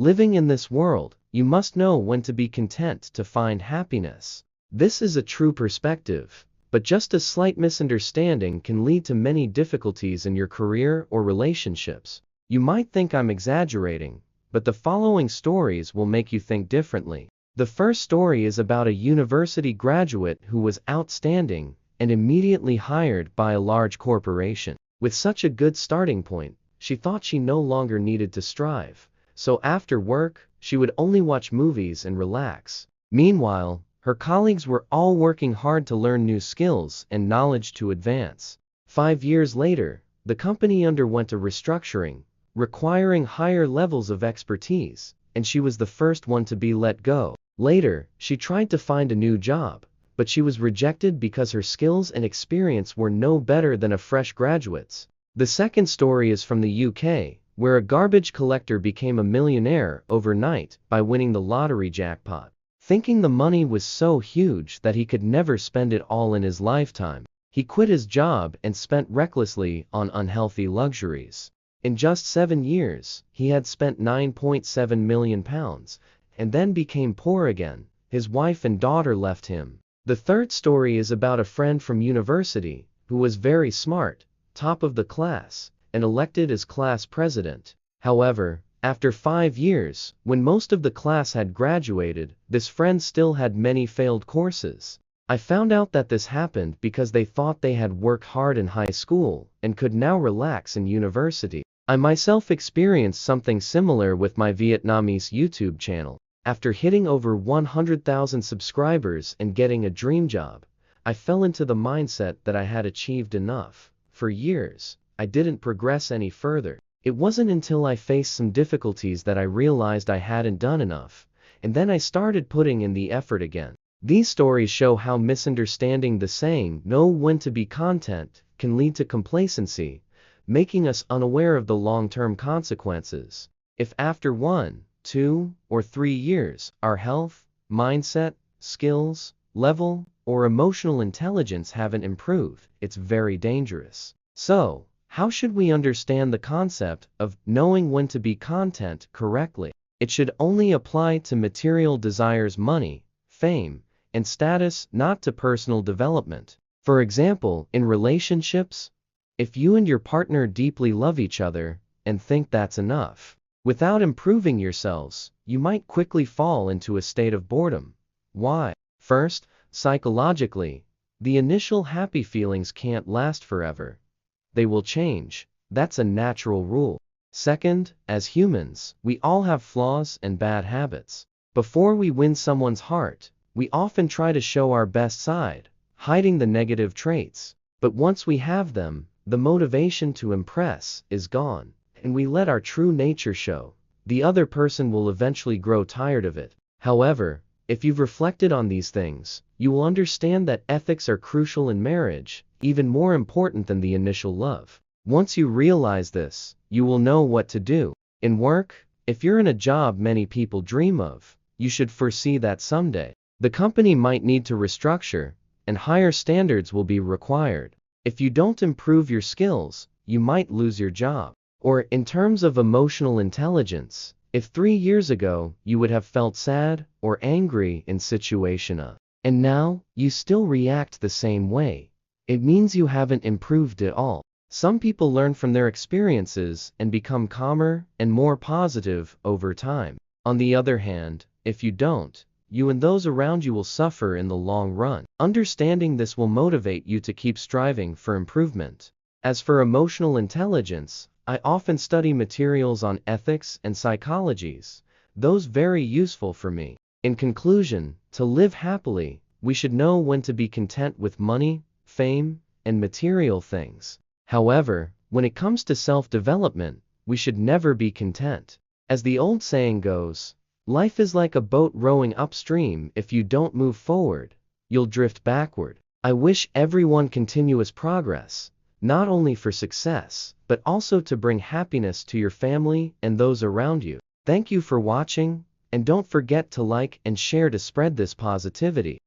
Living in this world, you must know when to be content to find happiness. This is a true perspective, but just a slight misunderstanding can lead to many difficulties in your career or relationships. You might think I'm exaggerating, but the following stories will make you think differently. The first story is about a university graduate who was outstanding and immediately hired by a large corporation. With such a good starting point, she thought she no longer needed to strive. So after work, she would only watch movies and relax. Meanwhile, her colleagues were all working hard to learn new skills and knowledge to advance. 5 years later, the company underwent a restructuring, requiring higher levels of expertise, and she was the first one to be let go. Later, she tried to find a new job, but she was rejected because her skills and experience were no better than a fresh graduate's. The second story is from the UK, where a garbage collector became a millionaire overnight by winning the lottery jackpot. Thinking the money was so huge that he could never spend it all in his lifetime, he quit his job and spent recklessly on unhealthy luxuries. In just 7 years, he had spent £9.7 million, and then became poor again. His wife and daughter left him. The third story is about a friend from university who was very smart, top of the class, and elected as class president. However, after 5 years, when most of the class had graduated, this friend still had many failed courses. I found out that this happened because they thought they had worked hard in high school and could now relax in university. I myself experienced something similar with my Vietnamese YouTube channel. After hitting over 100,000 subscribers and getting a dream job, I fell into the mindset that I had achieved enough. For years, I didn't progress any further. It wasn't until I faced some difficulties that I realized I hadn't done enough, and then I started putting in the effort again. These stories show how misunderstanding the saying, know when to be content, can lead to complacency, making us unaware of the long-term consequences. If after 1, 2, or 3 years, our health, mindset, skills, level, or emotional intelligence haven't improved, it's very dangerous. So, how should we understand the concept of knowing when to be content correctly? It should only apply to material desires, money, fame, and status, not to personal development. For example, in relationships, if you and your partner deeply love each other and think that's enough, without improving yourselves, you might quickly fall into a state of boredom. Why? First, psychologically, the initial happy feelings can't last forever. They will change. That's a natural rule. Second, as humans, we all have flaws and bad habits. Before we win someone's heart, we often try to show our best side, hiding the negative traits. But once we have them, the motivation to impress is gone, and we let our true nature show. The other person will eventually grow tired of it. However, if you've reflected on these things, you will understand that ethics are crucial in marriage, even more important than the initial love. Once you realize this, you will know what to do. In work, if you're in a job many people dream of, you should foresee that someday the company might need to restructure, and higher standards will be required. If you don't improve your skills, you might lose your job. Or, in terms of emotional intelligence, if 3 years ago you would have felt sad or angry in situation A, and now you still react the same way, it means you haven't improved at all. Some people learn from their experiences and become calmer and more positive over time. On the other hand, if you don't, you and those around you will suffer in the long run. Understanding this will motivate you to keep striving for improvement. As for emotional intelligence, I often study materials on ethics and psychologies, those very useful for me. In conclusion, to live happily, we should know when to be content with money, fame, and material things. However, when it comes to self-development, we should never be content. As the old saying goes, life is like a boat rowing upstream. If you don't move forward, you'll drift backward. I wish everyone continuous progress, not only for success, but also to bring happiness to your family and those around you. Thank you for watching, and don't forget to like and share to spread this positivity.